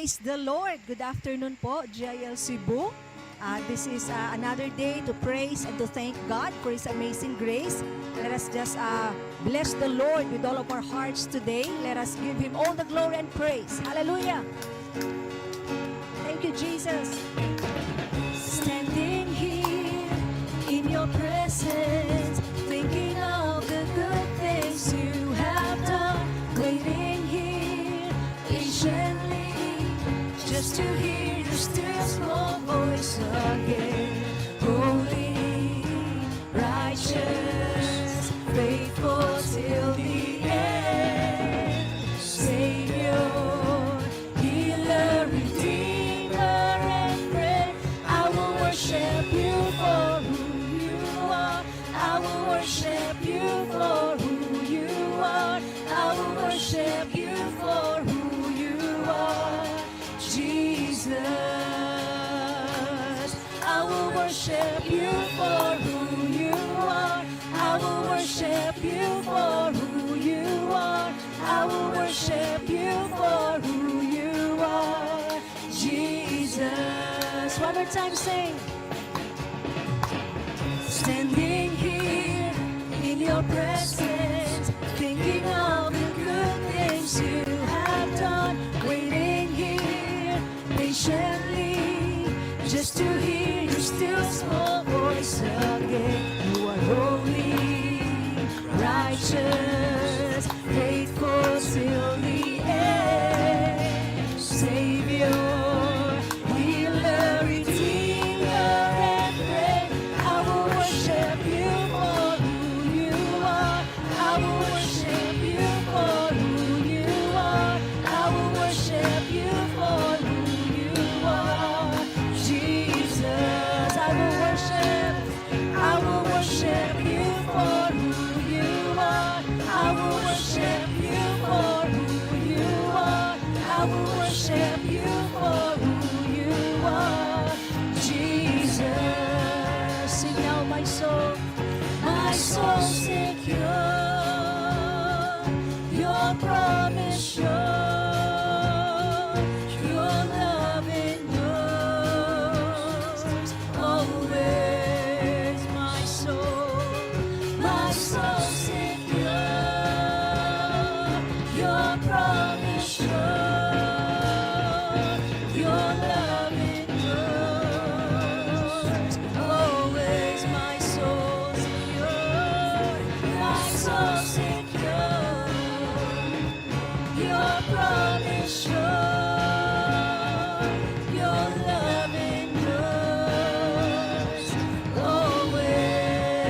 Praise the Lord! Good afternoon po, GIL Cebu. This is another day to praise and to thank God for His amazing grace. Let us just bless the Lord with all of our hearts today. Let us give Him all the glory and praise. Hallelujah! Thank you, Jesus. Standing here in your presence, thinking of the good things you have done, waiting here patiently just to hear your still small voice again. Holy, righteous, faithful till the end. Savior, healer, redeemer, and friend, I will worship you for who you are. I will worship you for who you are. I will worship you for who you are. Jesus, I will worship you for who you are. I will worship you for who you are. I will worship you for who you are. Jesus. One more time, sing. Standing here in your presence, thinking of the good things you have done, waiting here patiently just to hear your still small voice again. You are holy, righteous, faithful till the end. Savior, healer, redeemer, and friend, I will worship you for who you are. I will worship you for who you are. I will worship you for who you are. Jesus, I will worship you for who you are. I will worship you for who you are. I will worship you for who you are. Jesus, sing now my soul secure, your promise sure, your love endures always. My soul secure, your promise sure, your love endures always. My soul secure, my soul secure, your promise sure, your love endures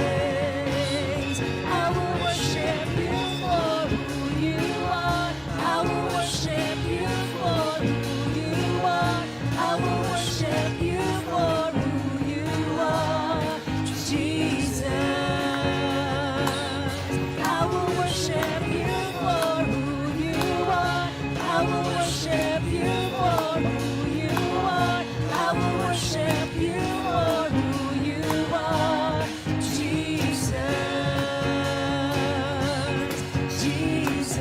always. I will worship you for who you are. I will worship you for who you are. I will worship you for who you are. Jesus, I will worship you for who you are. I will worship you for who you are. I will worship you for who you are. Jesus, Jesus,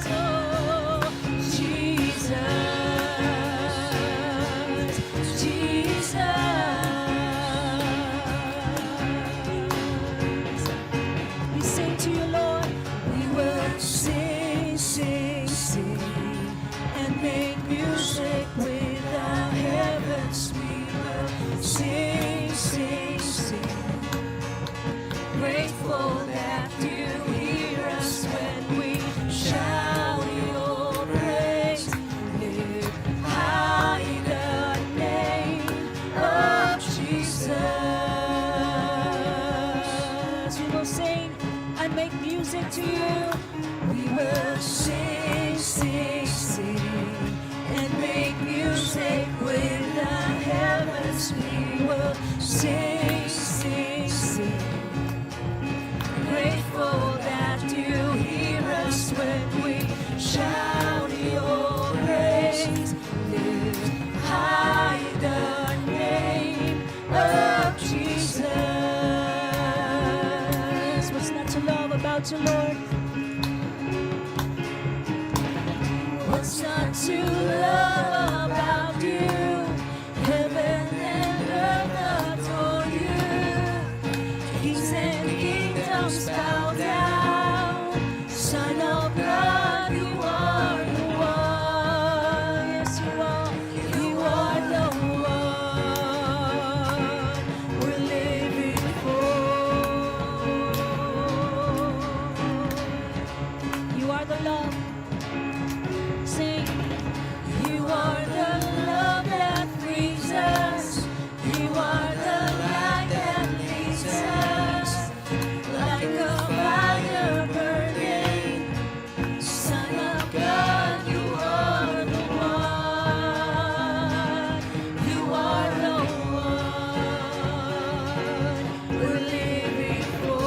oh, Jesus, Jesus. We sing to you, Lord. We will sing, sing, sing, and make music with the heavens. We will sing, sing, sing. Grateful that you hear us when we shout your praise. Lift high the name of Jesus. We will sing and make music to you. We will sing, sing, sing, and make music with the heavens. We will sing, sing, sing. Grateful that you hear us when we shout your praise. Lift high the name of Jesus. What's not to love about you, Lord? what's not to love about you? Heaven and earth adore you. Kings and kingdoms bow down. Son of God, you are the one. Yes, you are. You are the one we're living for. You are the love. Sing. You are the love that frees us. You are the light that leads us. Like a fire burning. Son of God, you are the one. You are the one we're living for.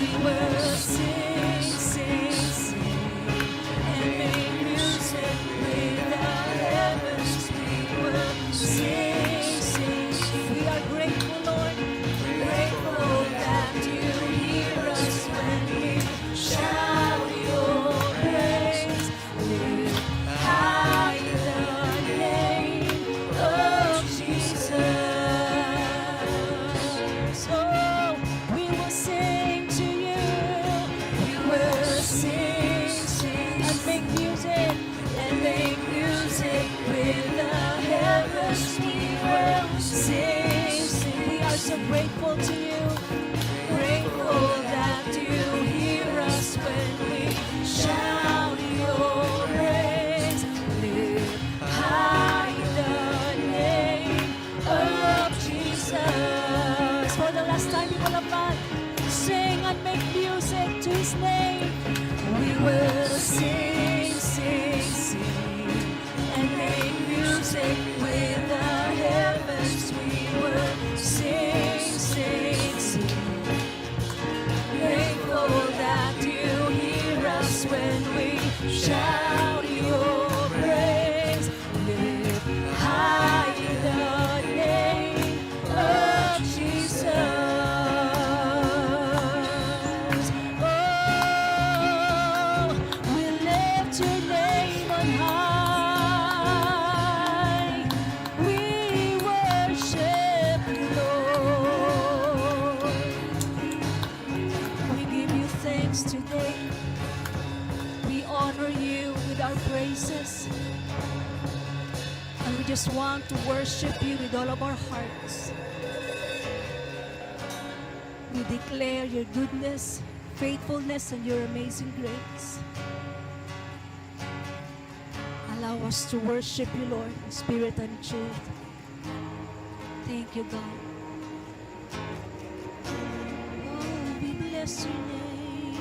We will sing, sing, sing, and make music with the heavens. We will sing, sing, sing. We are grateful, Lord, grateful that you hear us when we shout your praise. Lift high the name of Jesus. Oh, we will sing to you. We will sing, sing, and make music with the heavens. We will sing, sing. We are so grateful to you, grateful that you hear us when we shout your praise. Lift high the name of Jesus. For the last time, people of God, sing and make music to his name. We will sing, sing, sing, and make music with the heavens. We will sing, sing, sing. Grateful that you hear us when we shout your praise. Lift high the name of Jesus. Oh, we lift your name on high. We worship you, Lord. We give you thanks today. We honor you with our praises. And we just want to worship you with all of our hearts. We declare your goodness, faithfulness, and your amazing grace. Allow us to worship you, Lord, in spirit and truth. Thank you, God. Oh, we bless your name.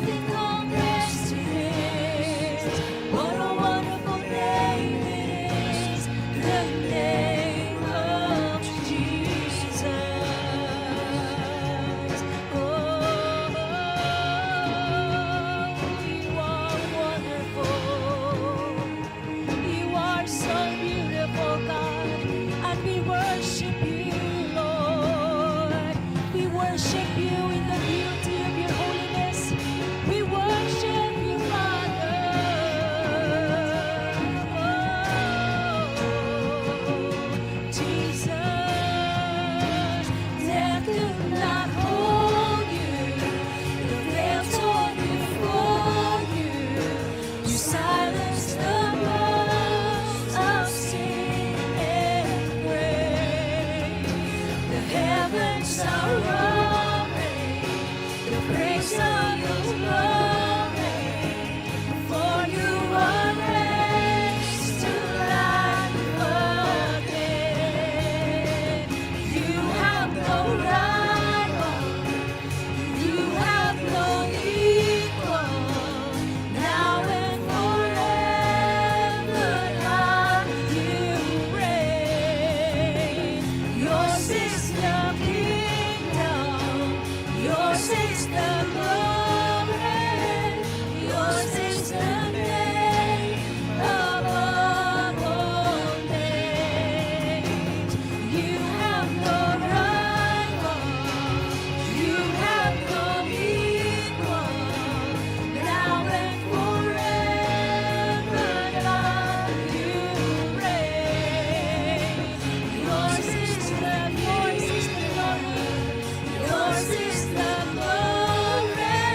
nothing compares to this. What a wonderful name it is, the name of Jesus. Oh, you are wonderful. You are so beautiful, God, and we worship you, Lord. We worship you in the beauty of your holiness. We worship you, Father. Oh, Jesus, death could not hold you. The veil torn before you. You silenced the voice of sin and grave. The heavens are roaring, the praise of your glory. For you are raised to life again. You have no rival. You have no equal, now and forever, God, you reign. Yours is the kingdom, yours is the glory, yours is the name above all names. You have no rival. You have no equal, now and forever, God, you reign. Yours is the glory, yours is the glory,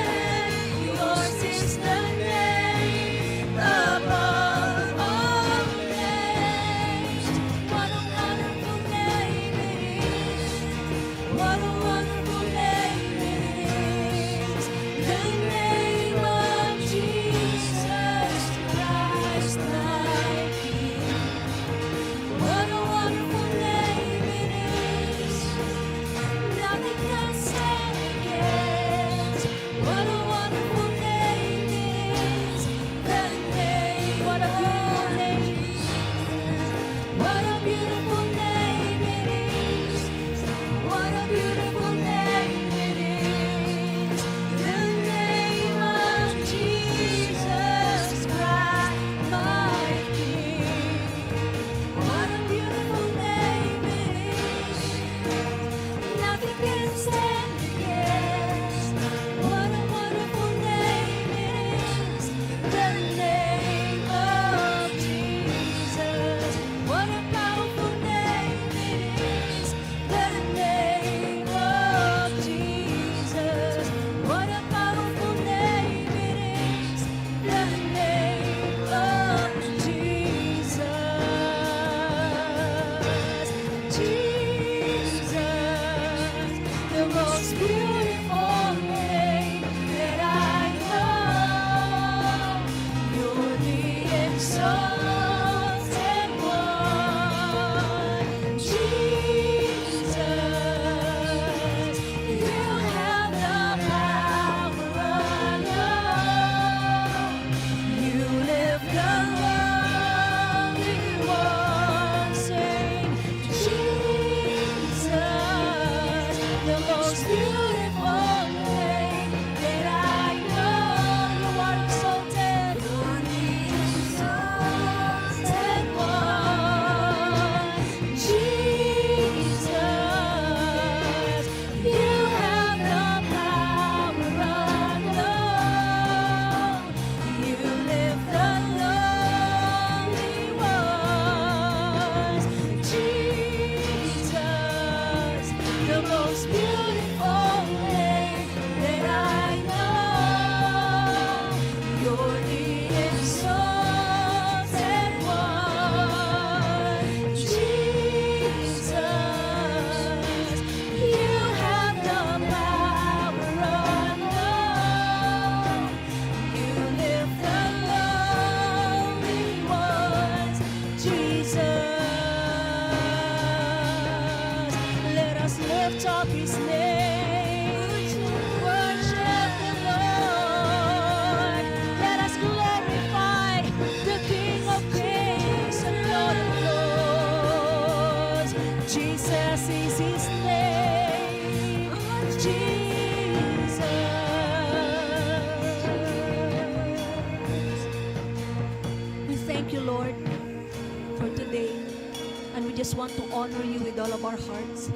we just want to honor you with all of our hearts.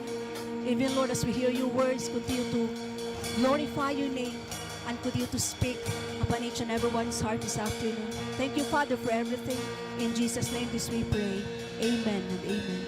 Even, Lord, as we hear your words, continue to glorify your name and continue to speak upon each and everyone's heart this afternoon. Thank you, Father, for everything. In Jesus' name this we pray. Amen and amen.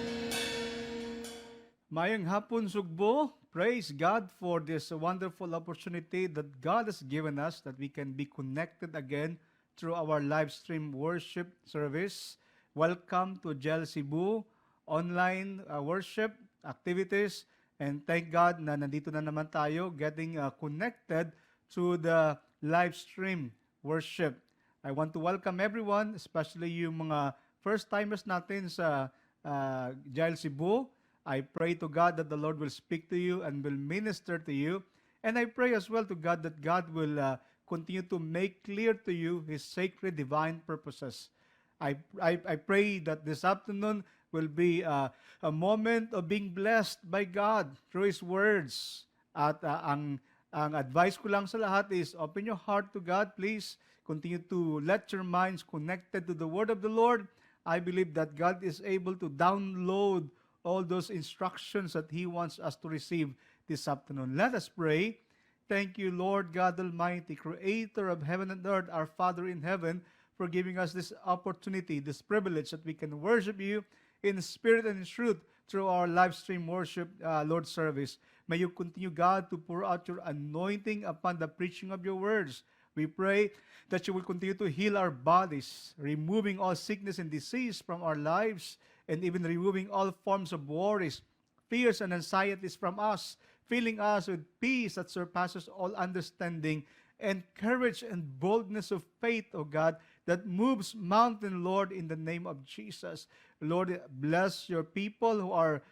Mayang hapon sugbo. Praise God for this wonderful opportunity that God has given us, that we can be connected again through our live stream worship service. Welcome to GEL Cebu online worship activities. And thank God na nandito na naman tayo getting connected to the live stream worship. I want to welcome everyone, especially yung mga first-timers natin sa GEL Cebu. I pray to God that the Lord will speak to you and will minister to you. And I pray as well to God that God will continue to make clear to you His sacred divine purposes. I pray that this afternoon will be a moment of being blessed by God through His words. At ang advice ko lang sa lahat is open your heart to God, please. Continue to let your minds connected to the word of the Lord. I believe that God is able to download all those instructions that He wants us to receive this afternoon. Let us pray. Thank you, Lord God Almighty, Creator of heaven and earth, our Father in heaven, for giving us this opportunity, this privilege that we can worship you in spirit and in truth through our live stream worship, Lord service. May you continue, God, to pour out your anointing upon the preaching of your words. We pray that you will continue to heal our bodies, removing all sickness and disease from our lives, and even removing all forms of worries, fears, and anxieties from us, filling us with peace that surpasses all understanding, and courage and boldness of faith, O God, that moves mountain, Lord, in the name of Jesus. Lord, bless your people who are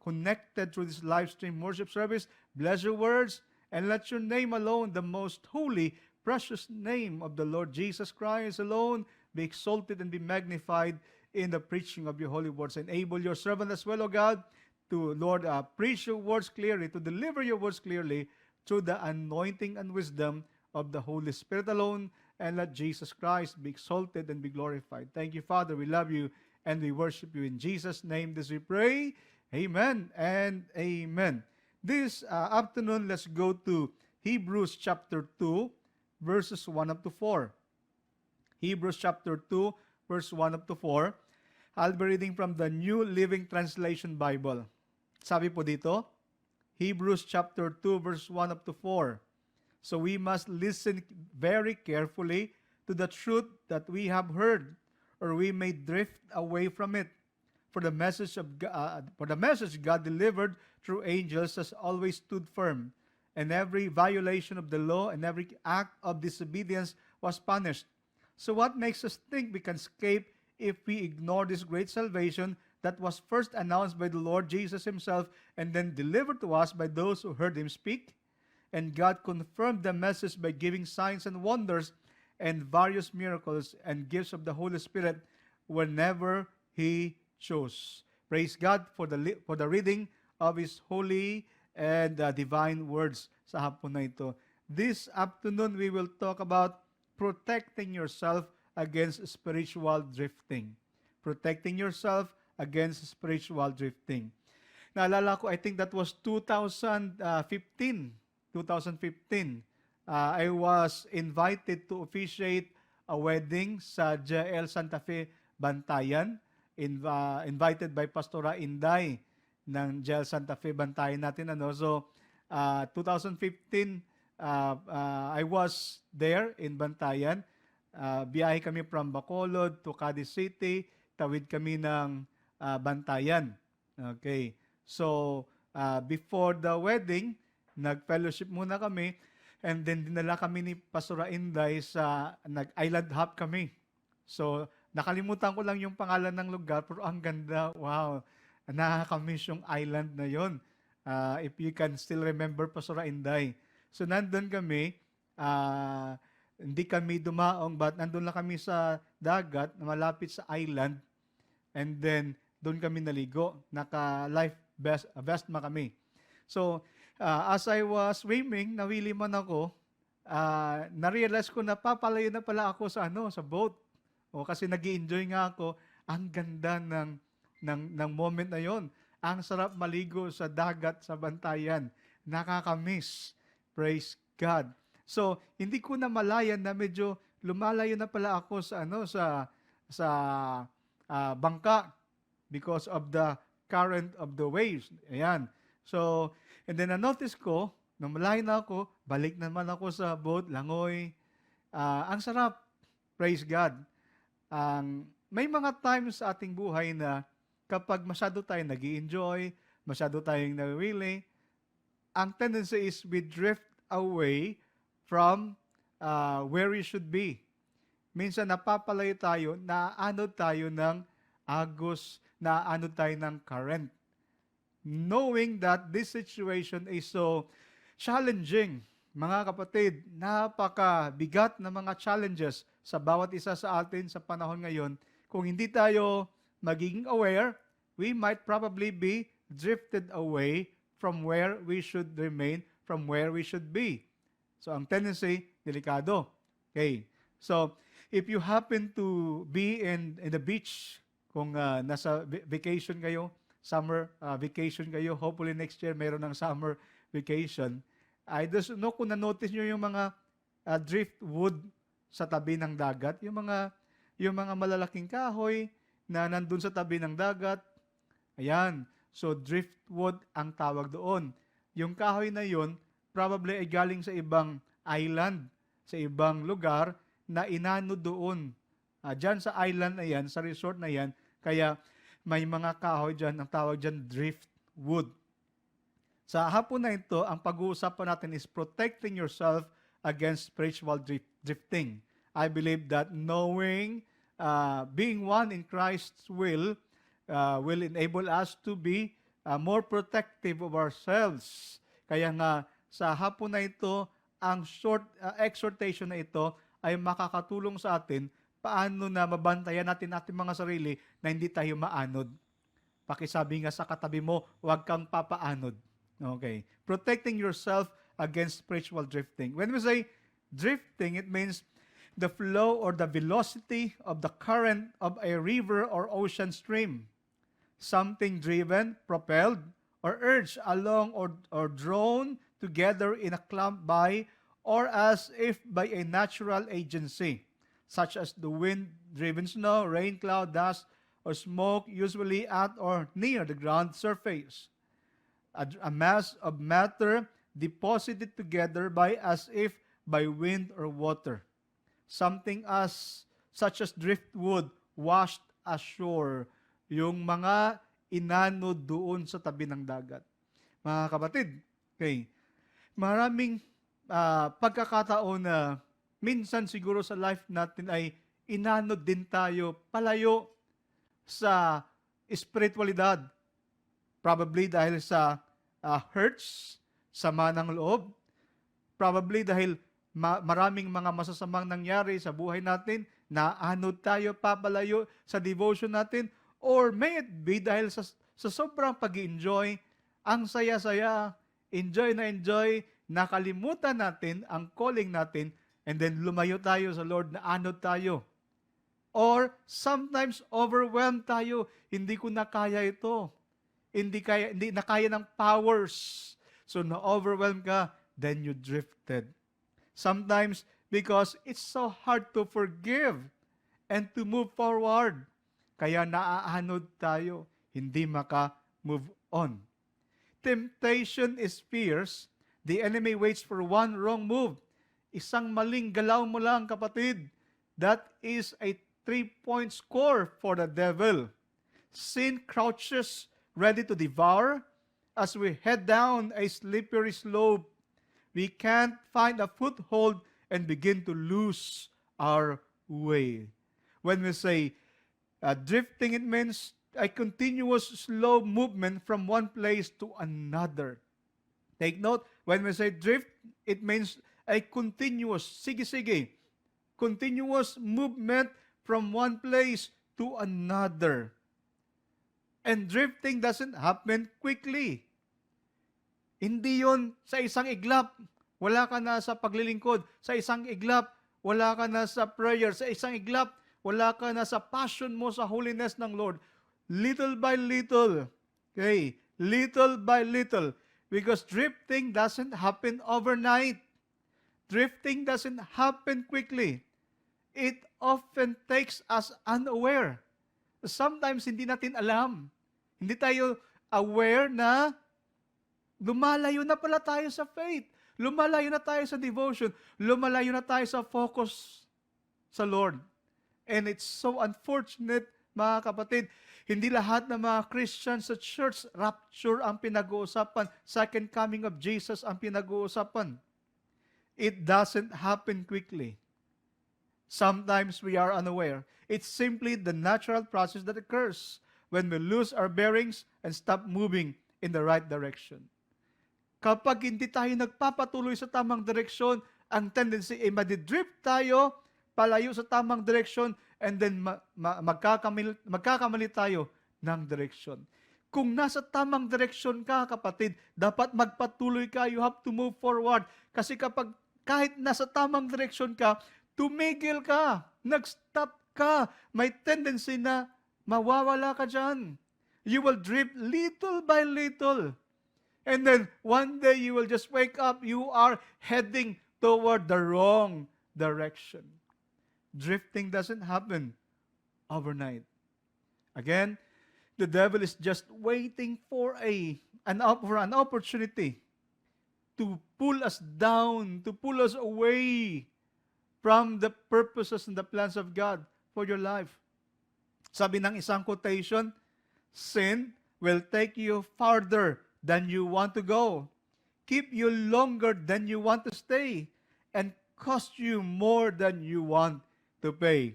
connected through this live stream worship service. Bless your words, and let your name alone, the most holy, precious name of the Lord Jesus Christ alone, be exalted and be magnified in the preaching of your holy words. Enable your servant as well, O God, to, Lord, preach your words clearly, to deliver your words clearly through the anointing and wisdom of the Holy Spirit alone, and let Jesus Christ be exalted and be glorified. Thank you, Father. We love you and we worship you. In Jesus' name this we pray. Amen and amen. This afternoon, let's go to Hebrews chapter 2, verses 1 up to 4. Hebrews chapter 2, verse 1 up to 4. I'll be reading from the New Living Translation Bible. Sabi po dito, Hebrews chapter 2, verse 1 up to 4. So we must listen very carefully to the truth that we have heard, or we may drift away from it. For the message God delivered through angels has always stood firm, and every violation of the law and every act of disobedience was punished. So what makes us think we can escape if we ignore this great salvation that was first announced by the Lord Jesus Himself and then delivered to us by those who heard Him speak? And God confirmed the message by giving signs and wonders and various miracles and gifts of the Holy Spirit whenever He chose. Praise God for the reading of His holy and divine words sa hapon na ito. This afternoon, we will talk about protecting yourself against spiritual drifting. Protecting yourself against spiritual drifting. Naalala ko, I think that was 2015. I was invited to officiate a wedding sa GEL Santa Fe Bantayan. Invited by Pastora Inday ng GEL Santa Fe Bantayan natin. So, 2015, I was there in Bantayan. Biyahe kami from Bacolod to Cadiz City. Tawid kami ng Bantayan. Okay. So, before the wedding, nag-fellowship muna kami, and then dinala kami ni Pastora Inday sa nag-island hop kami. So, nakalimutan ko lang yung pangalan ng lugar, pero ang ganda. Wow. Nakakamiss yung island na yon. If you can still remember, Pastora Inday. So, nandun kami, hindi kami dumaong, but nandun lang kami sa dagat, na malapit sa island, and then, doon kami naligo. Naka-life vest ma kami. So, as I was swimming, nawili man ako, na-realize ko na papalayo na pala ako sa boat. Kasi nag-i-enjoy nga ako. Ang ganda ng ng moment na yon. Ang sarap maligo sa dagat sa Bantayan. Nakakamiss. Praise God. So, hindi ko na malayan na medyo lumalayo na pala ako sa bangka because of the current of the waves. Ayan. So, and then na-notice ko, nung malayo na ako, balik naman ako sa boat, langoy. Ang sarap. Praise God. May mga times sa ating buhay na kapag masyado tayong nag-i-enjoy, masyado tayong nawili, ang tendency is we drift away from where we should be. Minsan napapalayo tayo, naaanod tayo ng agos, naaanod tayo ng current. Knowing that this situation is so challenging, mga kapatid, napakabigat na mga challenges sa bawat isa sa atin sa panahon ngayon. Kung hindi tayo magiging aware, we might probably be drifted away from where we should remain, from where we should be. So, ang tendency, delikado. Okay. So, if you happen to be in the beach, kung nasa vacation kayo, summer vacation kayo, hopefully next year mayroon ng summer vacation, I just know kung na-notice nyo yung mga driftwood sa tabi ng dagat, yung mga malalaking kahoy na nandun sa tabi ng dagat. Ayan. So, driftwood ang tawag doon. Yung kahoy na yun, probably ay galing sa ibang island, sa ibang lugar na inano doon. Diyan sa island na yan, sa resort na yan, kaya may mga kahoy dyan, ang tawag dyan driftwood. Sa hapon na ito, ang pag-uusapan natin is protecting yourself against spiritual drifting. I believe that knowing, being one in Christ's will enable us to be more protective of ourselves. Kaya nga, sa hapon na ito, ang short exhortation na ito ay makakatulong sa atin paano na mabantayan natin ating mga sarili na hindi tayo maanod. Pakisabi nga sa katabi mo, huwag kang papaanod. Okay. Protecting yourself against spiritual drifting. When we say drifting, it means the flow or the velocity of the current of a river or ocean stream. Something driven, propelled, or urged along or drawn together in a clump by or as if by a natural agency, such as the wind-driven snow, rain cloud, dust, or smoke, usually at or near the ground surface. A mass of matter deposited together by as if by wind or water. Something such as driftwood washed ashore. Yung mga inanod doon sa tabi ng dagat. Mga kapatid, okay, maraming pagkakataon na minsan siguro sa life natin ay inanod din tayo palayo sa espiritualidad. Probably dahil sa hurts, sama ng loob. Probably dahil maraming mga masasamang nangyari sa buhay natin, naanod tayo papalayo sa devotion natin, or may it be dahil sa sobrang pag-enjoy, ang saya-saya, enjoy, nakalimutan natin ang calling natin, and then lumayo tayo sa Lord, naanod tayo. Or sometimes overwhelmed tayo, hindi ko na kaya ito. Hindi na kaya ng powers. So na-overwhelm ka, then you drifted. Sometimes because it's so hard to forgive and to move forward. Kaya naaanod tayo, hindi maka-move on. Temptation is fierce. The enemy waits for one wrong move. Isang maling galaw mo lang, kapatid. That is a 3-point score for the devil. Sin crouches ready to devour as we head down a slippery slope. We can't find a foothold and begin to lose our way. When we say drifting, it means a continuous slow movement from one place to another. Take note, when we say drift, it means a continuous, continuous movement from one place to another. And drifting doesn't happen quickly. Hindi yon sa isang iglap. Wala ka na sa paglilingkod. Sa isang iglap, wala ka na sa prayer. Sa isang iglap, wala ka na sa passion mo sa holiness ng Lord. little by little. Okay? Little by little. Because drifting doesn't happen overnight. Drifting doesn't happen quickly. It often takes us unaware. Sometimes hindi natin alam. Hindi tayo aware na lumalayo na pala tayo sa faith. Lumalayo na tayo sa devotion. Lumalayo na tayo sa focus sa Lord. And it's so unfortunate, mga kapatid, hindi lahat ng mga Christians sa church, rapture ang pinag-uusapan. Second coming of Jesus ang pinag-uusapan. It doesn't happen quickly. Sometimes we are unaware. It's simply the natural process that occurs when we lose our bearings and stop moving in the right direction. Kapag hindi tayo nagpapatuloy sa tamang direksyon, ang tendency ay madidrift tayo, palayo sa tamang direksyon, and then magkakamali tayo ng direksyon. Kung nasa tamang direksyon ka, kapatid, dapat magpatuloy ka. You have to move forward. Kasi kapag kahit nasa tamang direksyon ka, tumigil ka, nag-stop ka, may tendency na mawawala ka dyan. You will drift little by little. And then one day you will just wake up, you are heading toward the wrong direction. Drifting doesn't happen overnight. Again, the devil is just waiting for an opportunity to pull us down, to pull us away from the purposes and the plans of God for your life. Sabi ng isang quotation, sin will take you farther than you want to go, keep you longer than you want to stay, and cost you more than you want to pay.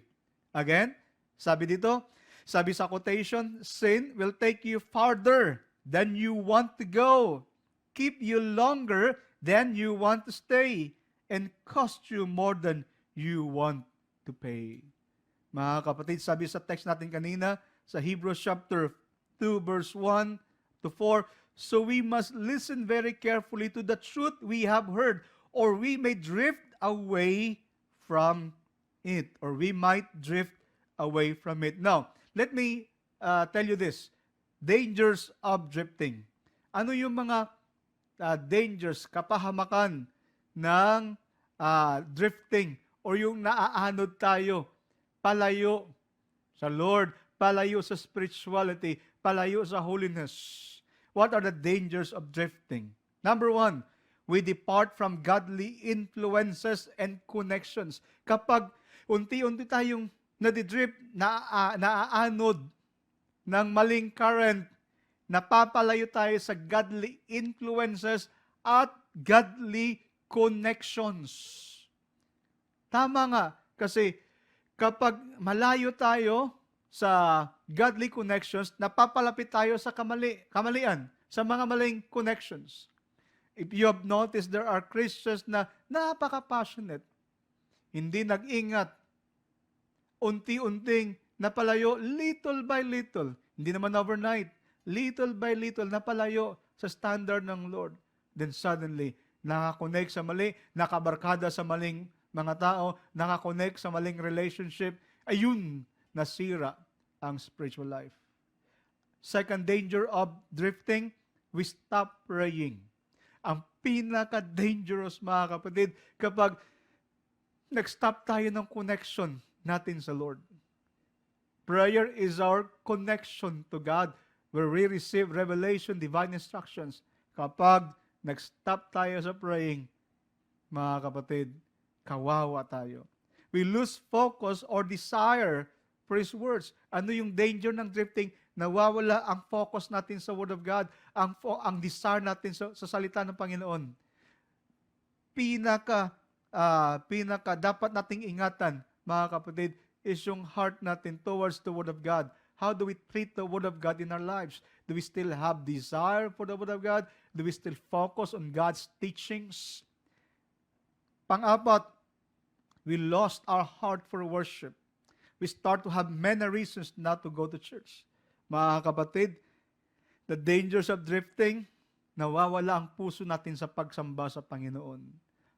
Again, sabi sa quotation, sin will take you farther than you want to go, keep you longer than you want to stay, and cost you more than you want to pay. Mga kapatid, sabi sa text natin kanina, sa Hebrews chapter 2, verse 1 to 4, so we must listen very carefully to the truth we have heard, or we may drift away from it, or we might drift away from it. Now, let me tell you this. Dangers of drifting. Ano yung mga dangers, kapahamakan ng drifting, or yung naaanod tayo, palayo sa Lord, palayo sa spirituality, palayo sa holiness. What are the dangers of drifting? Number 1, we depart from godly influences and connections. Kapag unti-unti tayong nadidrift, naaanod ng maling current, napapalayo tayo sa godly influences at godly connections. Tama nga, kasi kapag malayo tayo sa godly connections, napapalapit tayo sa kamalian, sa mga maling connections. If you have noticed, there are Christians na napaka-passionate, hindi nag-ingat, unti-unting napalayo, little by little, hindi naman overnight, little by little, napalayo sa standard ng Lord. Then suddenly, nakakonect sa mali, nakabarkada sa maling mga tao, nakakonect sa maling relationship, ayun, nasira ang spiritual life. Second danger of drifting, we stop praying. Ang pinaka-dangerous, mga kapatid, kapag nag-stop tayo ng connection natin sa Lord. Prayer is our connection to God where we receive revelation, divine instructions. Kapag nag-stop tayo sa praying, mga kapatid, kawawa tayo. We lose focus or desire for His words. Ano yung danger ng drifting? Nawawala ang focus natin sa Word of God, ang desire natin sa salita ng Panginoon. Pinaka dapat nating ingatan, mga kapatid, is yung heart natin towards the Word of God. How do we treat the Word of God in our lives? Do we still have desire for the Word of God? Do we still focus on God's teachings? Pang-apat, we lost our heart for worship. We start to have many reasons not to go to church. Mga kapatid, the dangers of drifting, nawawala ang puso natin sa pagsamba sa Panginoon.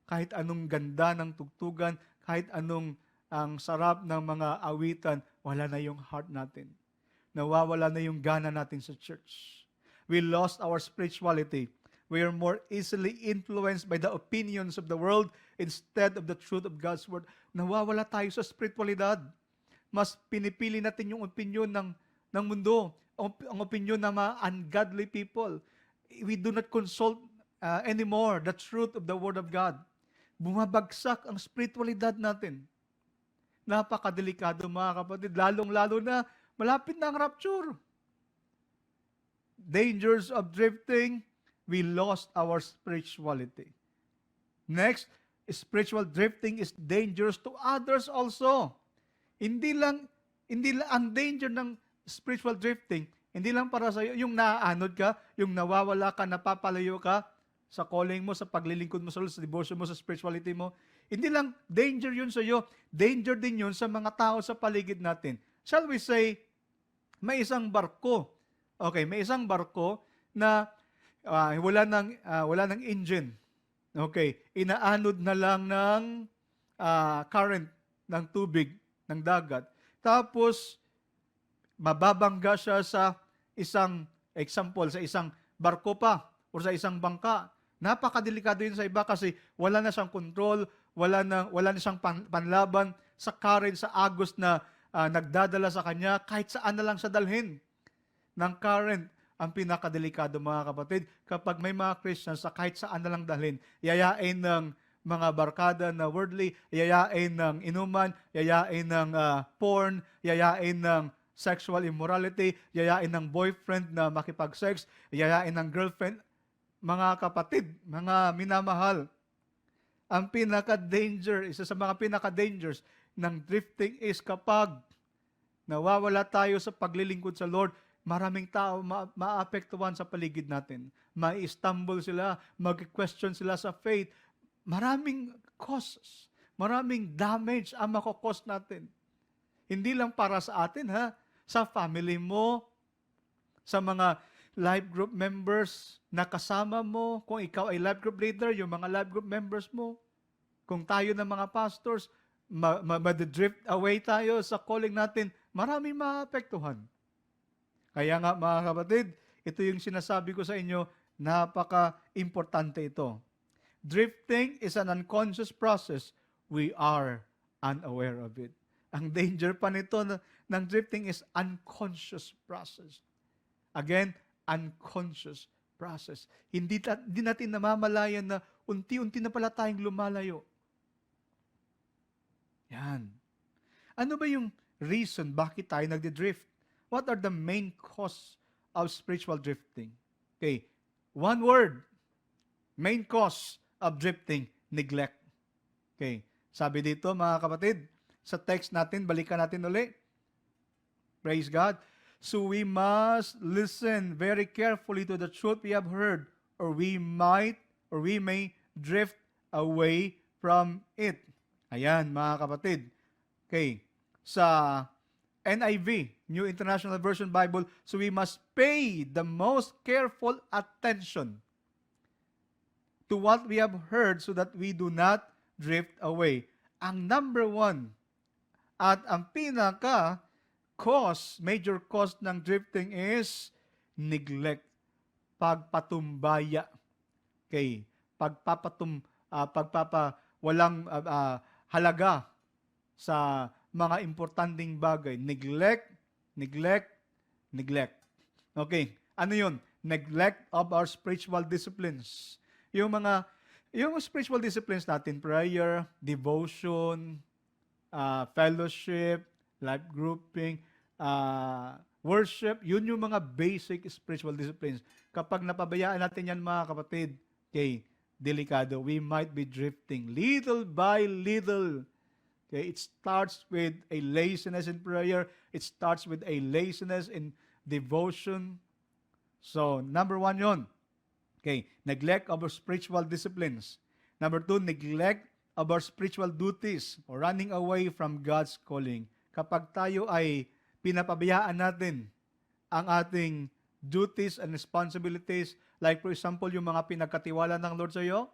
Kahit anong ganda ng tugtugan, kahit anong ang sarap ng mga awitan, wala na yung heart natin. nawawala na yung gana natin sa church. We lost our spirituality. We are more easily influenced by the opinions of the world instead of the truth of God's Word. Nawawala tayo sa spiritualidad. Mas pinipili natin yung opinion ng mundo, ang opinion ng mga ungodly people. We do not consult anymore the truth of the Word of God. Bumabagsak ang spiritualidad natin. Napakadelikado mga kapatid, lalong-lalo na malapit na ang rapture. Dangers of drifting, we lost our spirituality. Next, spiritual drifting is dangerous to others also. Hindi lang ang danger ng spiritual drifting, hindi lang para sa iyo, yung naaanod ka, yung nawawala ka, napapalayo ka sa calling mo, sa paglilingkod mo sa Lord, sa devotion mo, sa spirituality mo. Hindi lang danger yun sa iyo, danger din yun sa mga tao sa paligid natin. Shall we say, may isang barko. Okay, may isang barko na wala ng engine. Okay, inaanod na lang ng current ng tubig, ng dagat. Tapos, mababangga siya sa isang barko pa o sa isang bangka. Napakadelikado yun sa iba kasi wala na siyang control, wala na siyang panlaban sa current, sa agos na nagdadala sa kanya, kahit saan na lang siya dalhin ng current. Ang pinakadelikado mga kapatid, kapag may mga Christians sa kahit saan na lang dalhin, yayain ng mga barkada na worldly, yayain ng inuman, yayain ng porn, yayain ng sexual immorality, yayain ng boyfriend na makipag-sex, yayain ng girlfriend. Mga kapatid, mga minamahal, ang pinaka-danger, isa sa mga pinaka-dangers ng drifting is kapag nawawala tayo sa paglilingkod sa Lord, maraming tao maapektuhan sa paligid natin. Mai-stumble sila, mag-question sila sa faith. Maraming causes, maraming damage ang makokos natin. Hindi lang para sa atin, sa family mo, sa mga life group members na kasama mo, kung ikaw ay life group leader, yung mga life group members mo, kung tayo ng mga pastors, ma-drift away tayo sa calling natin, maraming maapektuhan. Kaya nga mga kapatid, ito yung sinasabi ko sa inyo, napaka-importante ito. Drifting is an unconscious process. We are unaware of it. Ang danger pa nito ng drifting is unconscious process. Again, unconscious process. Hindi natin namamalayan na unti-unti na pala tayong lumalayo. Yan. Ano ba yung reason bakit tayo nagdi-drift? What are the main cause of spiritual drifting? Okay, one word. Main cause of drifting, neglect. Okay, sabi dito mga kapatid, sa text natin, balikan natin uli. Praise God. So we must listen very carefully to the truth we have heard, or we may drift away from it. Ayan, mga kapatid. Okay, sa NIV, New International Version Bible, so we must pay the most careful attention to what we have heard so that we do not drift away. Ang number one at ang major cause ng drifting is neglect, pagpatumbaya. Okay, walang halaga sa mga importanteng bagay. Neglect. Okay, ano yun? Neglect of our spiritual disciplines. Yung spiritual disciplines natin, prayer, devotion, fellowship, life grouping, worship, yun yung mga basic spiritual disciplines. Kapag napabayaan natin yan mga kapatid, okay, delikado. We might be drifting little by little. Okay, it starts with a laziness in prayer. It starts with a laziness in devotion. So, number one yun. Okay, neglect of our spiritual disciplines. Number two, neglect of our spiritual duties or running away from God's calling. Kapag tayo ay pinapabayaan natin ang ating duties and responsibilities, like for example, yung mga pinagkatiwala ng Lord sa iyo,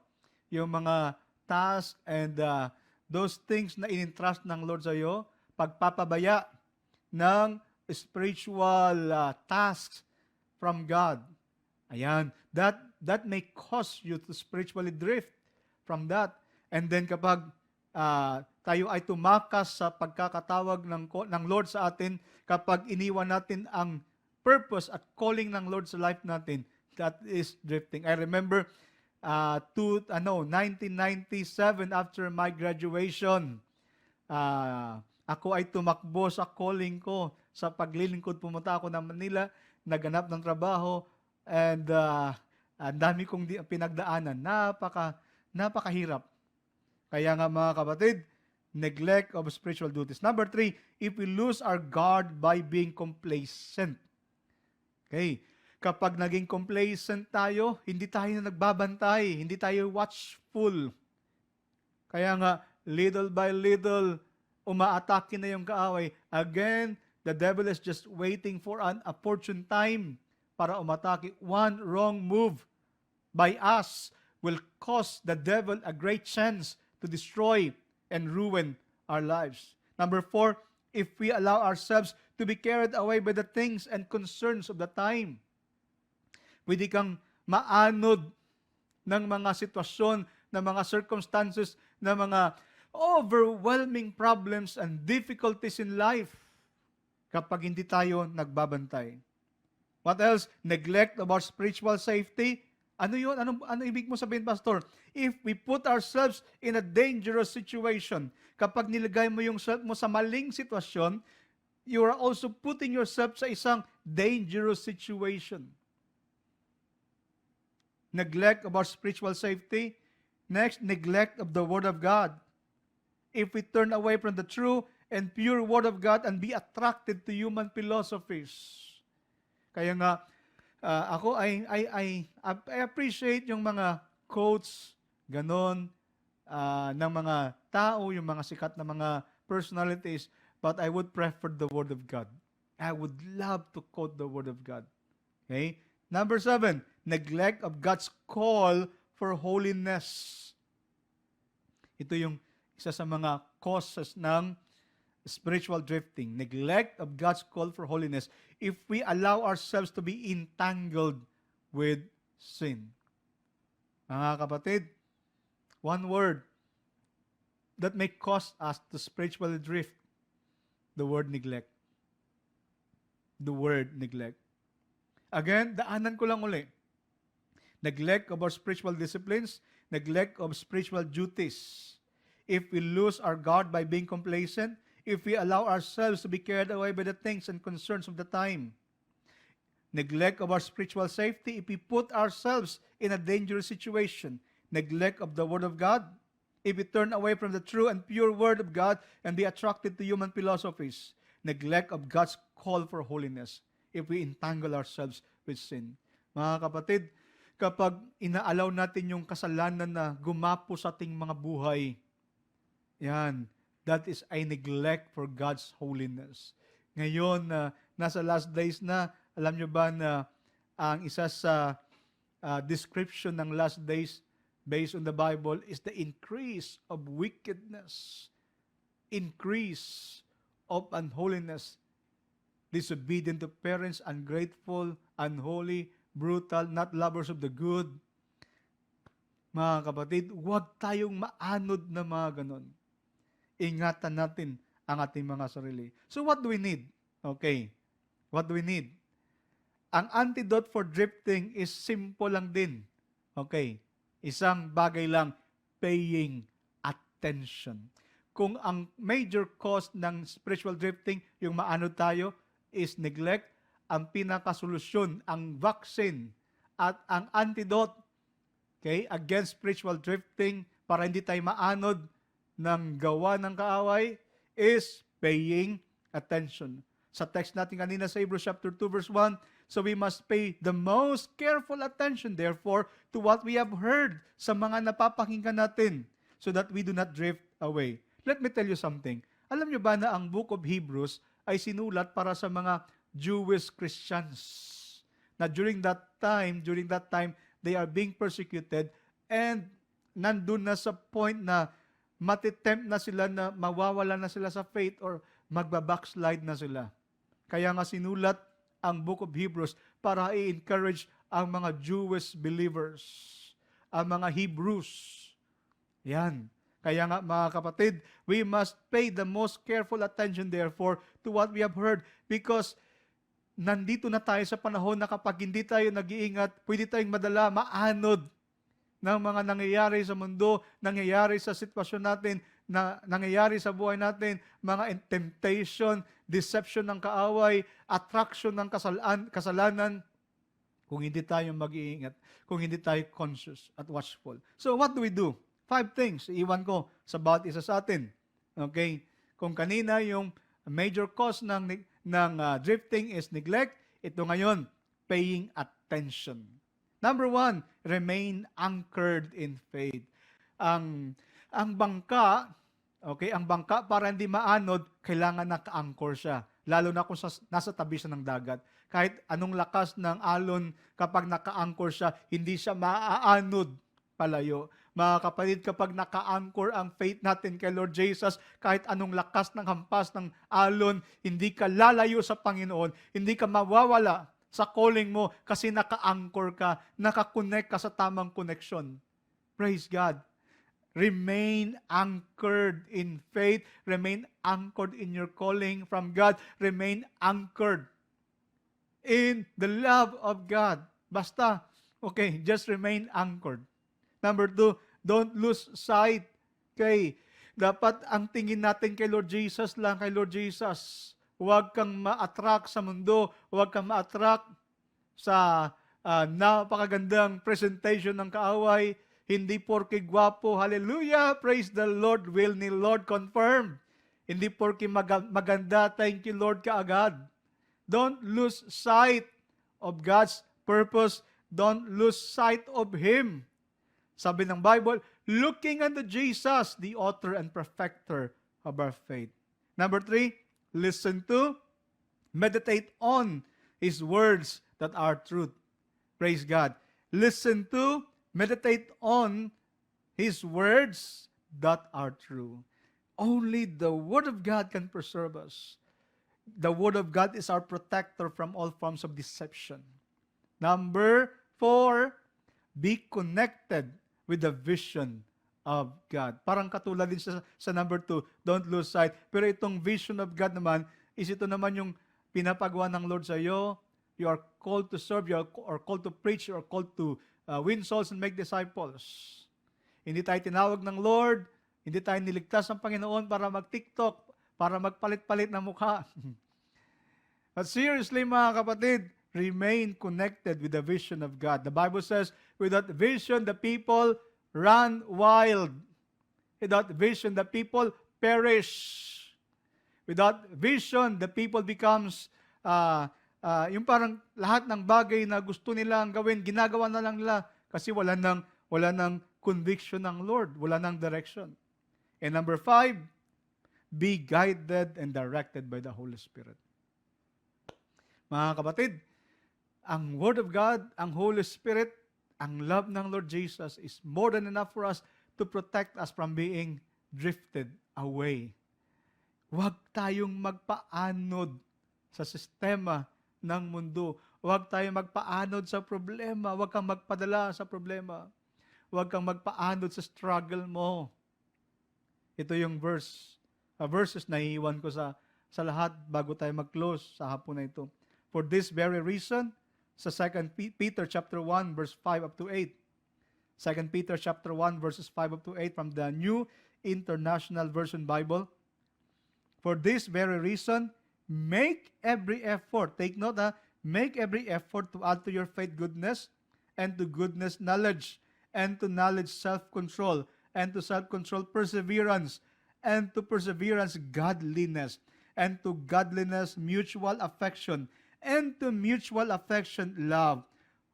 yung mga tasks and those things na in-entrust ng Lord sa iyo, pagpapabaya ng spiritual tasks from God. Ayan, that may cause you to spiritually drift from that. And then kapag tayo ay tumakas sa pagkakatawag ng Lord sa atin, kapag iniwan natin ang purpose at calling ng Lord sa life natin, that is drifting. I remember 1997 after my graduation, ako ay tumakbo sa calling ko, sa paglilingkod. Pumunta ako ng Manila, naganap ng trabaho, and ang dami kong pinagdaanan. Napakahirap. Kaya nga mga kapatid, neglect of spiritual duties. Number 3, if we lose our guard by being complacent. Okay. Kapag naging complacent tayo, hindi tayo nagbabantay, hindi tayo watchful. Kaya nga, little by little, umaatake na yung kaaway. Again, the devil is just waiting for an opportune time para umatake. One wrong move by us will cause the devil a great chance to destroy and ruin our lives. Number 4, if we allow ourselves to be carried away by the things and concerns of the time. Pwede kang maanod ng mga sitwasyon, ng mga circumstances, ng mga overwhelming problems and difficulties in life kapag hindi tayo nagbabantay. What else? Neglect of our spiritual safety. Ano yun? Ano ibig mo sabihin, Pastor? If we put ourselves in a dangerous situation, kapag nilagay mo yung self mo sa maling sitwasyon, you are also putting yourself sa isang dangerous situation. Neglect of our spiritual safety. Next, neglect of the Word of God. If we turn away from the true and pure Word of God and be attracted to human philosophies. Kaya nga, ako I appreciate yung mga quotes, ganon, ng mga tao, yung mga sikat na mga personalities, but I would prefer the Word of God. I would love to quote the Word of God. Okay? Number 7, neglect of God's call for holiness. Ito yung isa sa mga causes ng spiritual drifting. Neglect of God's call for holiness if we allow ourselves to be entangled with sin. Mga kapatid, one word that may cause us to spiritually drift, the word neglect. The word neglect. Again, daanan ko lang uli. Neglect of our spiritual disciplines, neglect of spiritual duties. If we lose our guard by being complacent, if we allow ourselves to be carried away by the things and concerns of the time. Neglect of our spiritual safety, if we put ourselves in a dangerous situation. Neglect of the Word of God, if we turn away from the true and pure Word of God and be attracted to human philosophies. Neglect of God's call for holiness, if we entangle ourselves with sin. Mga kapatid, kapag inaalaw natin yung kasalanan na gumapo sa ating mga buhay, yan, that is a neglect for God's holiness. Ngayon, nasa last days na, alam nyo ba na ang isa sa description ng last days based on the Bible is the increase of wickedness, increase of unholiness, disobedient to parents, ungrateful, unholy, brutal, not lovers of the good. Mga kapatid, huwag tayong maanod na mga ganon. Ingatan natin ang ating mga sarili. So what do we need? Okay. What do we need? Ang antidote for drifting is simple lang din. Okay. Isang bagay lang, paying attention. Kung ang major cause ng spiritual drifting, yung maanod tayo, is neglect, ang pinakasolusyon, ang vaccine, at ang antidote, okay, against spiritual drifting, para hindi tayo maanod ng gawa ng kaaway, is paying attention. Sa text natin kanina sa Hebrews chapter 2 verse 1, so we must pay the most careful attention, therefore, to what we have heard sa mga napapakinggan natin, so that we do not drift away. Let me tell you something. Alam nyo ba na ang book of Hebrews ay sinulat para sa mga Jewish Christians, na during that time, they are being persecuted, and nandun na sa point na matitempt na sila na mawawala na sila sa faith or magbabackslide na sila. Kaya nga sinulat ang Book of Hebrews para i-encourage ang mga Jewish believers, ang mga Hebrews. Yan. Kaya nga mga kapatid, we must pay the most careful attention therefore to what we have heard because nandito na tayo sa panahon na kapag hindi tayo nag-iingat, pwede tayong madala, maanod ng mga nangyayari sa mundo, nangyayari sa sitwasyon natin, na nangyayari sa buhay natin, mga temptation, deception ng kaaway, attraction ng kasalanan, kung hindi tayo mag-iingat, kung hindi tayo conscious at watchful. So what do we do? 5 things, iwan ko sa bawat isa sa atin. Okay? Kung kanina yung major cause ng drifting is neglect, ito ngayon, paying attention. Number 1, remain anchored in faith. Ang bangka, okay, ang bangka para hindi maanod, kailangan naka-anchor siya. Lalo na kung nasa tabi siya ng dagat. Kahit anong lakas ng alon, kapag naka-anchor siya, hindi siya maaanod palayo. Mga kapatid, kapag naka-anchor ang faith natin kay Lord Jesus, kahit anong lakas ng hampas ng alon, hindi ka lalayo sa Panginoon, hindi ka mawawala sa calling mo kasi naka-anchor ka, naka-connect ka sa tamang connection. Praise God. Remain anchored in faith, remain anchored in your calling from God, remain anchored in the love of God. Basta, okay, just remain anchored. Number 2, don't lose sight. Okay, dapat ang tingin natin kay Lord Jesus lang, kay Lord Jesus. Huwag kang ma-attract sa mundo, huwag kang ma-attract sa napakagandang presentation ng kaaway, hindi porke gwapo, hallelujah, praise the Lord, will ni Lord confirm. Hindi porke maganda, thank you Lord kaagad. Don't lose sight of God's purpose. Don't lose sight of Him. Sabi ng Bible, looking unto Jesus, the author and perfecter of our faith. Number 3, listen to, meditate on His words that are truth. Praise God. Listen to, meditate on His words that are true. Only the Word of God can preserve us. The Word of God is our protector from all forms of deception. Number 4, be connected with the vision of God. Parang katulad din sa number 2, don't lose sight. Pero itong vision of God naman, is ito naman yung pinapagawa ng Lord sa iyo. You are called to serve, you are called to preach, you are called to win souls and make disciples. Hindi tayo tinawag ng Lord, hindi tayo niligtas ng Panginoon para mag-TikTok, para magpalit-palit ng mukha. But seriously mga kapatid, remain connected with the vision of God. The Bible says, without vision, the people run wild. Without vision, the people perish. Without vision, the people becomes, yung parang lahat ng bagay na gusto nilang gawin, ginagawa na lang nila kasi wala nang conviction ng Lord, wala nang direction. And number 5, be guided and directed by the Holy Spirit. Mga kapatid, ang Word of God, ang Holy Spirit, ang love ng Lord Jesus is more than enough for us to protect us from being drifted away. Huwag tayong magpaanod sa sistema ng mundo. Huwag tayong magpaanod sa problema. Huwag kang magpadala sa problema. Huwag kang magpaanod sa struggle mo. Ito yung verses na iiwan ko sa lahat bago tayo mag-close sa hapon na ito. For this very reason, sa 2 Peter chapter 1 verse 5 up to 8. 2 Peter chapter 1 verses 5 up to 8 from the New International Version Bible. For this very reason, make every effort, take note make every effort to add to your faith goodness, and to goodness knowledge, and to knowledge self-control, and to self-control perseverance, and to perseverance godliness, and to godliness mutual affection, and to mutual affection love.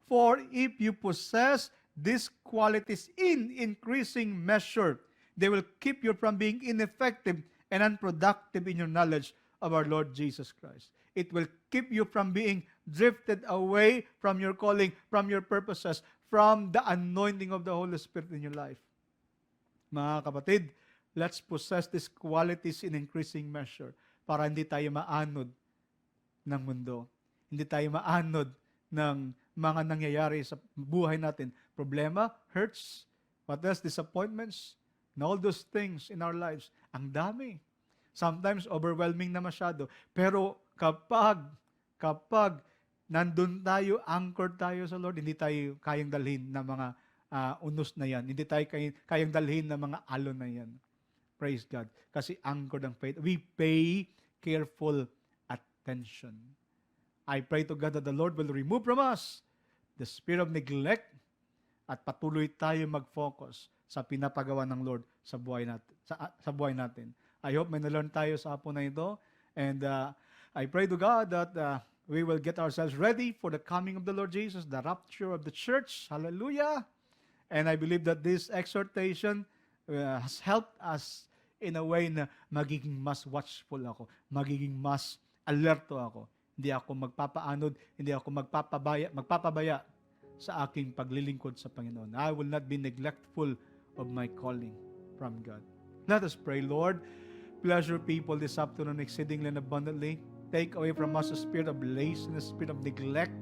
For if you possess these qualities in increasing measure, they will keep you from being ineffective and unproductive in your knowledge of our Lord Jesus Christ. It will keep you from being drifted away from your calling, from your purposes, from the anointing of the Holy Spirit in your life. Mga kapatid, let's possess these qualities in increasing measure para hindi tayo maanod ng mundo. Hindi tayo maanod ng mga nangyayari sa buhay natin. Problema, hurts, what else, disappointments, and all those things in our lives. Ang dami. Sometimes overwhelming na masyado. Pero kapag nandun tayo, anchored tayo sa Lord, hindi tayo kayang dalhin ng mga unos na yan. Hindi tayo kayang dalhin ng mga alon na yan. Praise God. Kasi anchored ang faith. We pay careful attention. I pray to God that the Lord will remove from us the spirit of neglect at patuloy tayo mag-focus sa pinapagawa ng Lord sa buhay natin. Sa buhay natin. I hope may na-learn tayo sa hapon na ito. And I pray to God that we will get ourselves ready for the coming of the Lord Jesus, the rapture of the church. Hallelujah! And I believe that this exhortation has helped us in a way na magiging mas watchful ako, magiging mas alerto ako. Hindi ako magpapaanod, hindi ako magpapabaya sa aking paglilingkod sa Panginoon. I will not be neglectful of my calling from God. Let us pray, Lord. Bless your people this afternoon exceedingly and abundantly. Take away from us the spirit of laziness, spirit of neglect.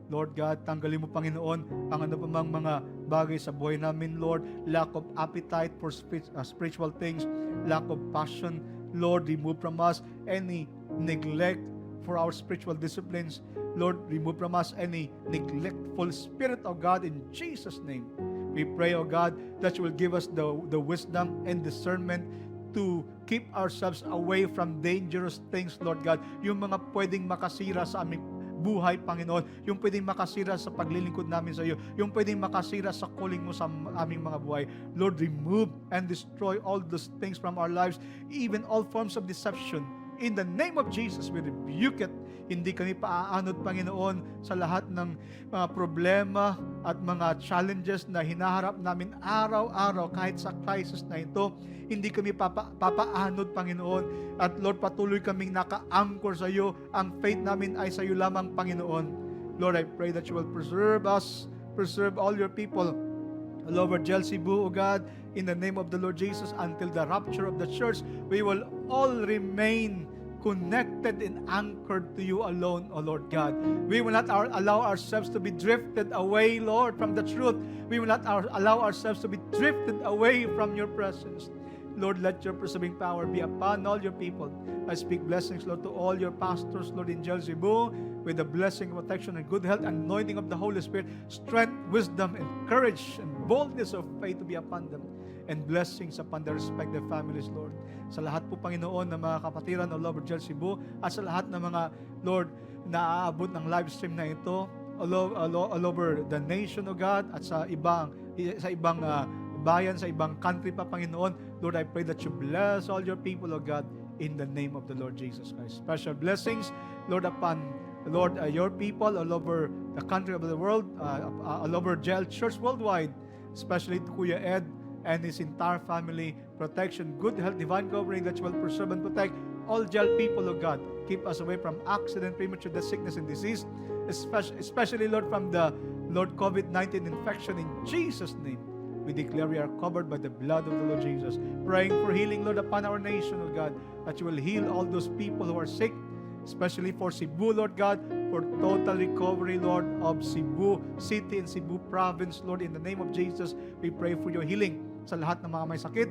Lord God, tanggalin mo, Panginoon, ang ano pa mang mga bagay sa buhay namin, Lord. Lack of appetite for spiritual things, lack of passion. Lord, remove from us any neglect for our spiritual disciplines. Lord, remove from us any neglectful spirit of God in Jesus' name. We pray, O God, that you will give us the wisdom and discernment to keep ourselves away from dangerous things, Lord God. Yung mga pwedeng makasira sa aming buhay, Panginoon. Yung pwedeng makasira sa paglilingkod namin sa iyo. Yung pwedeng makasira sa calling mo sa aming mga buhay. Lord, remove and destroy all those things from our lives, even all forms of deception. In the name of Jesus, we rebuke it. Hindi kami paaanod, Panginoon, sa lahat ng mga problema at mga challenges na hinaharap namin araw-araw kahit sa crisis na ito. Hindi kami papaanod, Panginoon. At Lord, patuloy kaming naka-anchor sa iyo. Ang faith namin ay sa iyo lamang, Panginoon. Lord, I pray that you will preserve us, preserve all your people all over Jel Cebu, O God, in the name of the Lord Jesus, until the rapture of the church. We will all remain connected and anchored to you alone, O Lord God. We will not allow ourselves to be drifted away, Lord, from the truth. We will not allow ourselves to be drifted away from your presence. Lord, let your preserving power be upon all your people. I speak blessings, Lord, to all your pastors, Lord, in Jel Cebu, with the blessing, protection, and good health, anointing of the Holy Spirit, strength, wisdom, and courage, and boldness of faith to be upon them, and blessings upon their respective families, Lord. Sa lahat po, Panginoon, ng mga kapatiran all over Jel Cebu, at sa lahat ng mga, Lord, na aabot ng live stream na ito, all over the nation, O God, at sa ibang bayan, sa ibang country pa, Panginoon. Lord, I pray that you bless all your people, O God, in the name of the Lord Jesus Christ. Special blessings, Lord, upon, Lord, your people all over the country of the world, all over Jel Church worldwide, especially to Kuya Ed and his entire family. Protection, good health, divine covering that you will preserve and protect all Jel people, O God. Keep us away from accident, premature death, sickness, and disease, especially, Lord, from the, Lord, COVID-19 infection in Jesus' name. We declare we are covered by the blood of the Lord Jesus. Praying for healing, Lord, upon our nation, O God, that you will heal all those people who are sick, especially for Cebu, Lord God, for total recovery, Lord, of Cebu City and Cebu Province, Lord, in the name of Jesus. We pray for your healing sa lahat ng mga may sakit,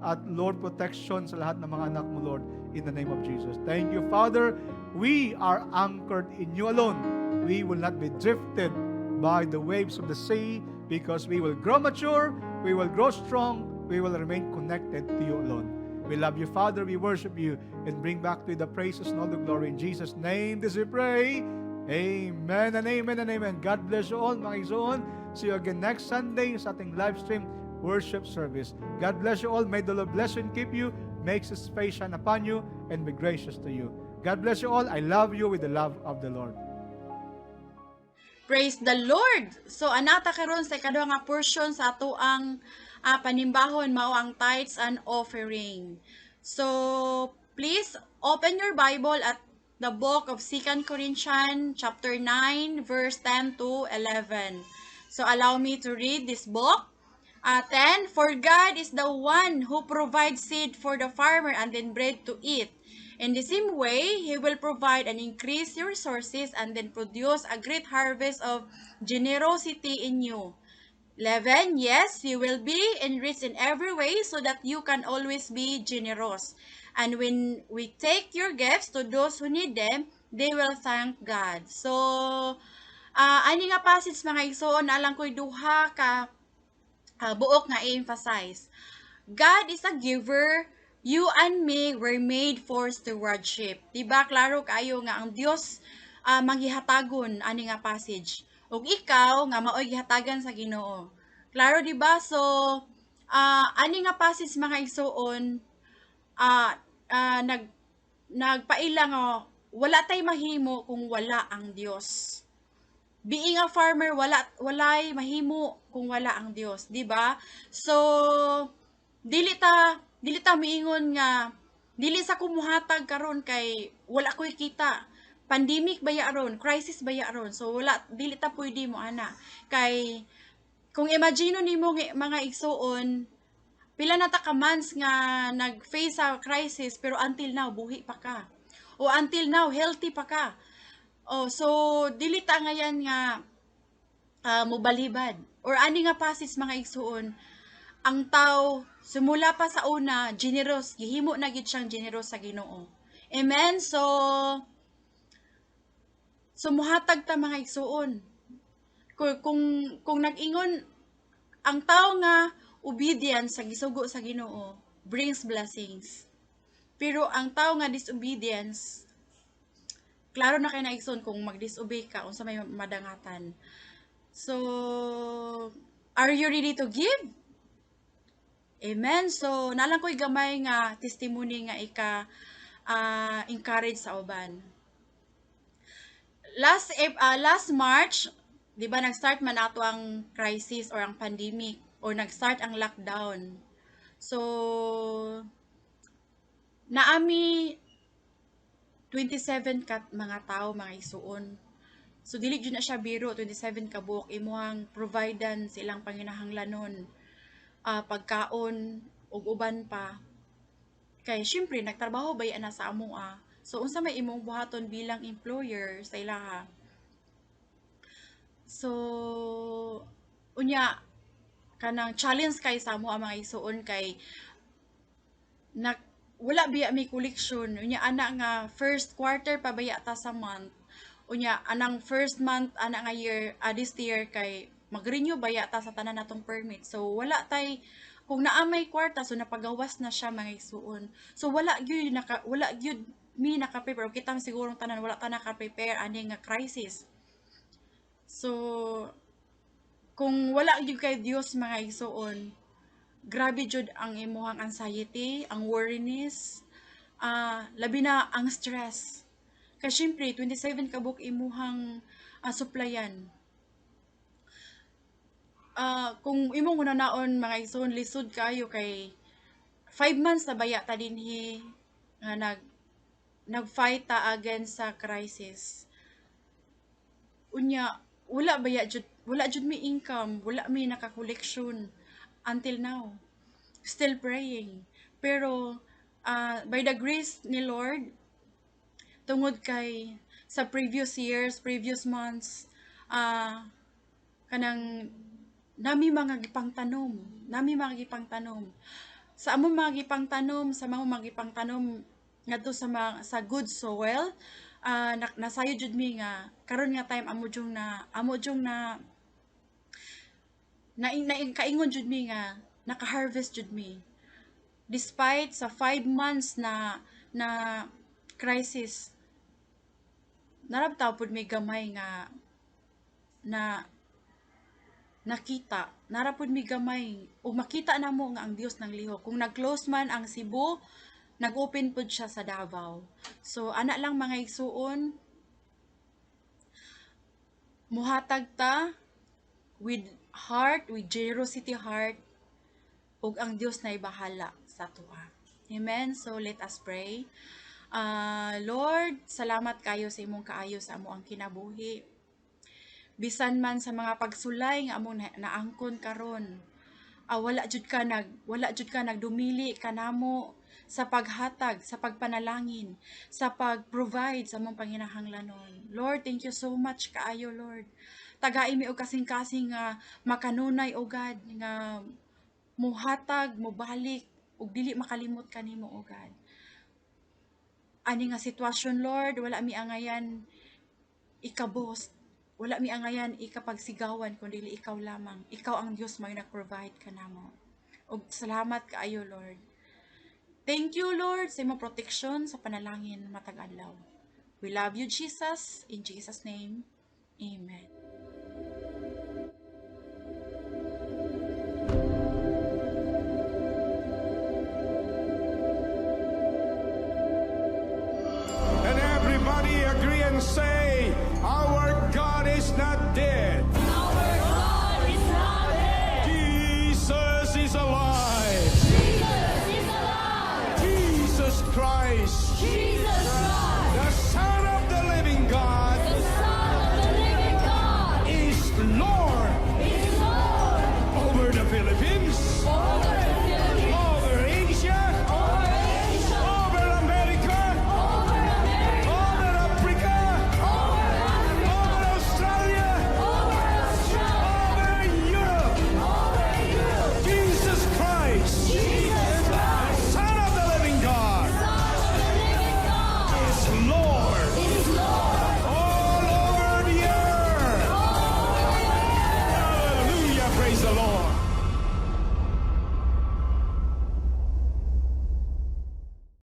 at Lord, protection sa lahat ng mga anak mo, Lord, in the name of Jesus. Thank you, Father. We are anchored in you alone. We will not be drifted by the waves of the sea, because we will grow mature, we will grow strong, we will remain connected to you alone. We love you, Father. We worship you and bring back to you the praises and all the glory. In Jesus' name, this we pray. Amen and amen and amen. God bless you all, mga igsoon. See you again next Sunday sa ating live stream worship service. God bless you all. May the Lord bless you and keep you, makes His face shine upon you, and be gracious to you. God bless you all. I love you with the love of the Lord. Praise the Lord! So, anata karon sa ikaduha nga portion sa ato ang panimbahon, mao ang tithes and offering. So, please open your Bible at the book of 2 Corinthians chapter 9, verse 10 to 11. So, allow me to read this book. 10, for God is the one who provides seed for the farmer and then bread to eat. In the same way, He will provide and increase your resources and then produce a great harvest of generosity in you. 11, yes, you will be enriched in every way so that you can always be generous. And when we take your gifts to those who need them, they will thank God. So, ani nga passage mga igsoon, alang ko'y duha ka buok nga i-emphasize. God is a giver. You and me were made for stewardship. Diba? Klaro kayo nga ang Dios manghihatagon ani nga passage. Ug ikaw nga maoy gihatagan sa Ginoo. Klaro diba? So ani nga passage mga igsoon ah nagpaila nga wala tay mahimo kung wala ang Dios. Being a farmer, walay mahimo kung wala ang Dios, di ba? So dili ta miingon nga dili sa kumuhatag karon kay wala ko'y kita. Pandemic baya ron, crisis baya ron. So wala dili ta pwede mo ana. Kay kung imagine nimo mga igsoon, pila na ta ka months nga nag-face sa crisis pero until now buhi pa ka. O until now healthy pa ka. Oh, so dili ta ngayon nga mobalibad or ani nga passage mga igsuon ang tao simula pa sa una generous gihimo na gid siyang generous sa Ginoo. Amen. So muhatag ta mga igsuon kung nag-ingon ang tao nga obedience sa gisugo sa Ginoo brings blessings. Pero ang tao nga disobedience, klaro na kay naigsoon kung mag-disobey ka unsa may madangatan. So, are you ready to give? Amen. So, nalang ko'y gamay nga testimony nga encourage sa uban. Last March, 'di ba nag-start man ato ang crisis or ang pandemic or nag-start ang lockdown. So, naami 27 ka mga tao mga isuon. So dili jud na siya biro 27 ka buok imuhang providan silang panginahanglanon, pagkaon ug uban pa. Kay syempre nagtrabaho bay ana sa amoa. So unsa may imong buhaton bilang employer sa ilaha? So unya kanang challenge kay sa amo ang mga isuon kay wala biya may collection unya ana nga first quarter pa baya ta sa month unya anang first month ana nga year this year kay mag-renew baya ta sa tanan natong permit so wala tay kung naa may kwarta so napagawas na siya mga isuon so wala gyud mi naka-prepare kita sigurong tanan wala ta naka-prepare ani nga crisis so kung wala gyud kay Dios mga isuon grabe jud ang imuhang anxiety ang worriness labi na ang stress. Kasi syempre, 27 kabuk imuhang suplayan. Kung imong unanaon mga ison, lisod kayo kay 5 months na baya ta dinhi nga nag-fight ta against sa crisis. Unya, wala jud mi income, wala mi naka-collection until now. Still praying. Pero by the grace ni Lord, tungod kay sa previous years, previous months, kanang nami mga gipangtanom, sa among mga gipangtanom, sa mga gipangtanom ngadto sa good soil, nasayo jud mi nga karon nga time amo jung na kaingon jud mi nga naka-harvest jud mi. Despite sa 5 months na crisis, narabtaw pud may gamay nga nakita narapod mi gamay ug makita namo nga ang Dios nang lihok kung nag-close man ang Cebu nag-open pud siya sa Davao so ana lang mga igsuon muhatag ta with generosity heart ug ang Dios na ibahala sa tuwa. Amen. So let us pray. Lord, salamat kayo sa imong kaayo sa amo ang kinabuhi. Bisan man sa mga pagsulay nga among naangkon karon. wala jud ka nagdumili kanamo sa paghatag, sa pagpanalangin, sa pag-provide sa mong panginahanglanon. Lord, thank you so much kaayo, Lord. Tagai mi og kasing-kasing nga makanunay o God nga muhatag, mubalik ug dili makalimot kanimo o God. Ani nga sitwasyon, Lord, wala mi angayan ikabos, wala mi angayan ikapagsigawan kundi ikaw lamang. Ikaw ang Dios may nag-provide kanamo. Og salamat kaayo, Lord. Thank you, Lord, sa imong protection sa panalangin matag adlaw. We love you, Jesus. In Jesus' name, Amen. And everybody agree and say, our God is not dead. Our God is not dead. Jesus is alive. Jesus is alive. Jesus Christ Jesus